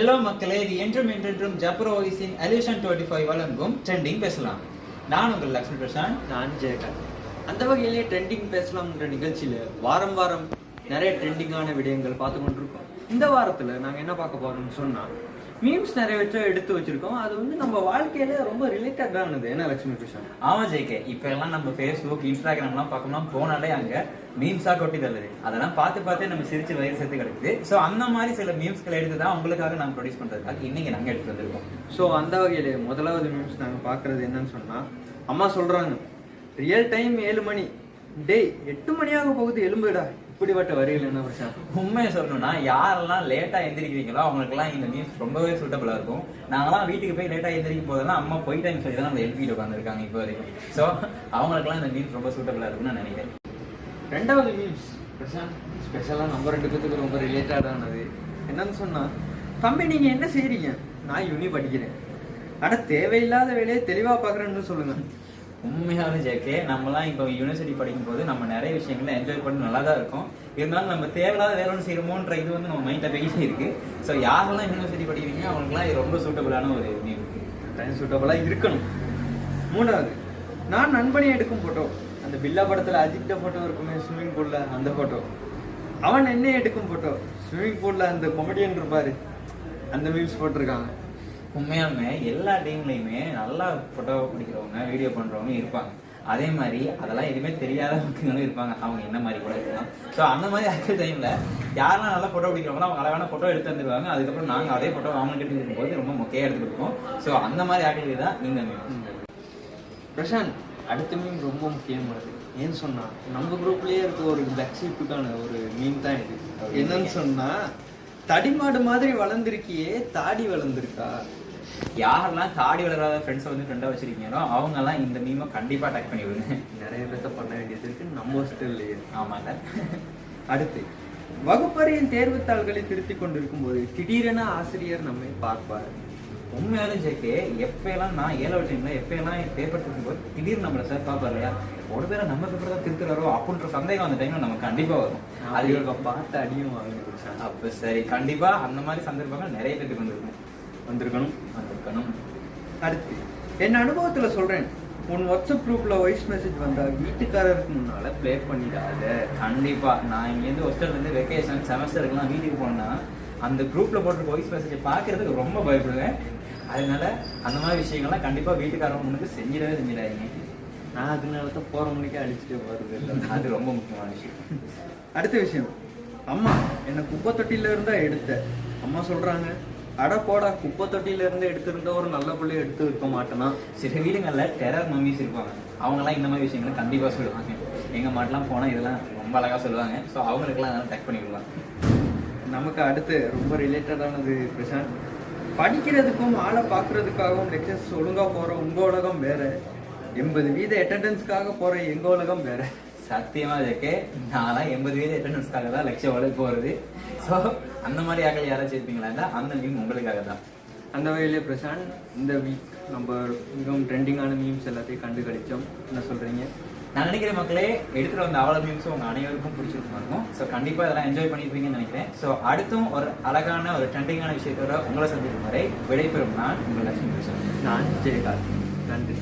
Hello மக்களே, இது என்றும் ஜப்ரோ வாய்ஸின் எலிவேஷன் 25 வழங்கும் ட்ரெண்டிங் பேசலாம். நான் உங்கள் லக்ஷ்மி பிரசாந்த். நான் ஜெயகாந்த். அந்த வகையிலே ட்ரெண்டிங் பேசலாம்ன்ற நிகழ்ச்சியில் வாரம் வாரம் நிறைய ட்ரெண்டிங்கான விடயங்கள் பார்த்து கொண்டிருக்கோம். இந்த வாரத்தில் நாங்கள் என்ன பார்க்க போகிறோம்னு சொன்னால், மீம்ஸ் நிறைய எடுத்து வச்சிருக்கோம். அது நம்ம வாழ்க்கையில ரொம்ப ரிலேட்டடானது. என்ன லட்சுமி பிரசாந்த்? ஆமா ஜெய்கே, இப்ப எல்லாம் நம்ம ஃபேஸ்புக் இன்ஸ்டாகிராம்லாம் பார்க்கணும் போனாலே அங்க மீம்ஸா கொட்டி தள்ளுது. அதெல்லாம் பார்த்து நம்ம சிரிச்சு வயிறு சேர்த்து கிடைக்குது. ஸோ அந்த மாதிரி சில மீம்ஸ்களை எடுத்து தான் உங்களுக்காக நாங்கள் ப்ரொடியூஸ் பண்றதுக்காக இன்னைக்கு நாங்கள் எடுத்து வந்திருக்கோம். ஸோ அந்த வகையில முதலாவது மீம்ஸ் நாங்கள் பார்க்கறது என்னன்னு சொன்னா, அம்மா சொல்றாங்க, ரியல் டைம் 7 மணி, டேய் 8 மணியாக போகுது, எலும்புடா. இப்படிப்பட்ட வரிகள் என்ன பிரச்சனை? உண்மையை சொல்லணும்னா, யாரெல்லாம் லேட்டா எந்திரிக்கிறீங்களோ அவங்களுக்குலாம் இந்த மீம்ஸ் ரொம்பவே சூட்டபிளா இருக்கும். நாங்களாம் வீட்டுக்கு போய் லேட்டா எந்திரிக்கும் போதெல்லாம் அம்மா போய் டைம் சொல்லி தான் நம்ம எல்பியில் உட்காந்துருக்காங்க இப்போ வரைக்கும். ஸோ அவங்களுக்குலாம் இந்த மீம்ஸ் ரொம்ப சூட்டபிளா இருக்கும்னு நான் நினைக்கிறேன். ரெண்டாவது மீம்ஸ் பிரசாந்த் ஸ்பெஷலாக நம்ம 2 பேத்துக்கு ரொம்ப ரிலேட்டடானது. என்னன்னு சொன்னா, தம்பி நீங்க என்ன செய்றீங்க? நான் யூனி படிக்கிறேன். ஆனா தேவையில்லாத வேலையை தெளிவா பாக்குறேன்னு சொல்லுங்க. உண்மையான ஜேகே, நம்மலாம் இப்போ யூனிவர்சிட்டி படிக்கும் போது நம்ம நிறைய விஷயங்களை என்ஜாய் பண்ணி நல்லா தான் இருக்கும். இருந்தாலும் நம்ம தேவையில்லாத வேலை ஒன்று செய்யணுமோன்ற இது நம்ம மைண்டில் போயிட்டே இருக்கு. ஸோ யாரெல்லாம் யூனிவர்சிட்டி படிக்கிறீங்க அவங்களுக்குலாம் இது ரொம்ப சூட்டபிளான ஒரு மீம். டைம் சூட்டபிளாக இருக்கணும். மூணாவது, நான் நண்பனை எடுக்கும் ஃபோட்டோ. அந்த பில்லா படத்தில் அஜித்த ஃபோட்டோ இருக்குமே ஸ்விம்மிங் பூலில், அந்த ஃபோட்டோ. அவன் என்ன எடுக்கும் ஃபோட்டோ, ஸ்விம்மிங் பூலில் அந்த கொமெடியன் இருப்பாரு, அந்த மீம்ஸ் போட்டிருக்காங்க. உண்மையாலுமே எல்லா டீம்லையுமே நல்லா ஃபோட்டோ பிடிக்கிறவங்க, வீடியோ பண்ணுறவங்க இருப்பாங்க. அதே மாதிரி அதெல்லாம் எதுவுமே தெரியாத மக்களும் இருப்பாங்க. அவங்க என்ன மாதிரி கூட இருக்கலாம். ஸோ அந்த மாதிரி இருக்கிற டைமில் யாரெல்லாம் நல்லா ஃபோட்டோ பிடிக்கிறவங்களோ அவங்க அழகான ஃபோட்டோ எடுத்து வந்துருவாங்க. அதுக்கப்புறம் நாங்கள் அதே ஃபோட்டோ அவங்ககிட்ட இருக்கும்போது ரொம்ப மொக்கையாக எடுத்து கொடுப்போம். ஸோ அந்த மாதிரி ஆக்டிவிட்டி தான் இந்த மீம். பிரசாந்த், அடுத்த மீம் ரொம்ப முக்கியமானது. ஏன்னு சொன்னா, நம்ம குரூப்லேயே இருக்க ஒரு பிளாக்ஷீப்புக்கான ஒரு மீம் தான் இது. என்னன்னு சொன்னா, தடிமாடு மாதிரி வளர்ந்துருக்கியே, தாடி வளர்ந்துருக்கா. யாரெல்லாம் தாடி வளராத ஃப்ரெண்ட்ஸை வந்து ஃப்ரெண்டாக வச்சிருக்கீங்களோ அவங்கெல்லாம் இந்த மீமை கண்டிப்பாக டேக் பண்ணி விடுங்க. நிறைய பேர்த்த பண்ண வேண்டியது இருக்கு, நம்ம ஹாஸ்டல்லையே. ஆமாங்க. அடுத்து, வகுப்பறையில் தேர்வுத்தாள்களை திருத்திக் கொண்டிருக்கும் போது திடீரென ஆசிரியர் நம்மை பார்ப்பார். உண்மையாலும் ஜேகே, எப்பெல்லாம் நான் 7வது டைம்ல எப்பெல்லாம் பேப்பர் திருத்தும் போது திடீர்னு நம்மளை சார் பார்ப்பார் இல்லையா, ஒரு பேரை நம்ம பேப்பர் தான் திருத்துறாரோ அப்படின்ற சந்தேகம் அந்த டைம்ல நமக்கு கண்டிப்பா வரும். அது பார்த்து அடியும் வாங்க. அப்ப சரி, கண்டிப்பா அந்த மாதிரி சந்தர்ப்பங்கள் நிறைய பேருக்கு வந்திருக்கணும். அடுத்து, என் அனுபவத்துல சொல்றேன், உன் வாட்ஸ்அப் குரூப்ல வாய்ஸ் மெசேஜ் வந்தா வீட்டுக்காரருக்கு முன்னால ப்ளே பண்ணிடாத. கண்டிப்பா நான் இங்கேருந்து ஹாஸ்டல்ல இருந்து வெக்கேஷன் செமஸ்டருக்குலாம் வீட்டுக்கு போனேன்னா அந்த குரூப்ல போட்டு வாய்ஸ் மெசேஜை பார்க்கறதுக்கு ரொம்ப பயப்படுவேன். அதனால அந்த மாதிரி விஷயங்கள்லாம் கண்டிப்பா வீட்டுக்காரங்க முன்னுக்கு செஞ்சிடாதீங்க. நான் அதனால தான் போற மணிக்கு அடிச்சுட்டே வருது. அது ரொம்ப முக்கியமான விஷயம். அடுத்த விஷயம், அம்மா என்னை குப்பை தொட்டில இருந்தா எடுத்த. அம்மா சொல்றாங்க, அட போடா, குப்பை தொட்டில இருந்து எடுத்திருந்த ஒரு நல்ல பிள்ளைய எடுத்து இருக்க மாட்டேனா. சில வீடுங்கள்ல டெரர் மம்மிஸ் இருப்பாங்க. அவங்கலாம் இந்த மாதிரி விஷயங்களை கண்டிப்பா சொல்லுவாங்க. எங்க மாட்டெல்லாம் போனா இதெல்லாம் ரொம்ப அழகா சொல்லுவாங்க. ஸோ அவங்களுக்குலாம் அதெல்லாம் டேக் பண்ணி விடுவாங்க. நமக்கு அடுத்து ரொம்ப ரிலேட்டடானது பிரசாந்த், படிக்கிறதுக்கும் ஆளை பார்க்கறதுக்காகவும் லெக்சர்ஸ் ஒழுங்கா போற உங்க உலகம் வேற, 80% அட்டெண்டன்ஸ்க்காக போற எங்க உலகம் வேற. சத்தியமா இருக்கே, நான்லாம் 80% அட்டெண்டன்ஸ்க்காக தான் லட்சம் போறது. ஸோ அந்த மாதிரி ஆக்கள் யாராச்சும் இருப்பீங்களா, அந்த மீம் உங்களுக்காக தான். அந்த வகையிலே பிரசாந்த், இந்த வீக் நம்ம மிகவும் ட்ரெண்டிங்கான மீம்ஸ் எல்லாத்தையும் கண்டு கழிச்சோம். என்ன சொல்றீங்க? நான் நினைக்கிறேன் மக்களே, எடுத்துகிட்டு வந்த அவ்வளோ மீம்ஸும் உங்கள் அனைவருக்கும் பிடிச்சிருக்கும் இருக்கும். ஸோ கண்டிப்பாக இதெல்லாம் என்ஜாய் பண்ணியிருப்பீங்கன்னு நினைக்கிறேன். ஸோ அடுத்தும் ஒரு அழகான ஒரு ட்ரெண்டிங்கான விஷயத்தோட உங்களை சந்திக்கும் வரை விடைபெறும் நான் உங்கள் லட்சுமி பிரசாந்த். நான் ஜெயகாந்த். நன்றி.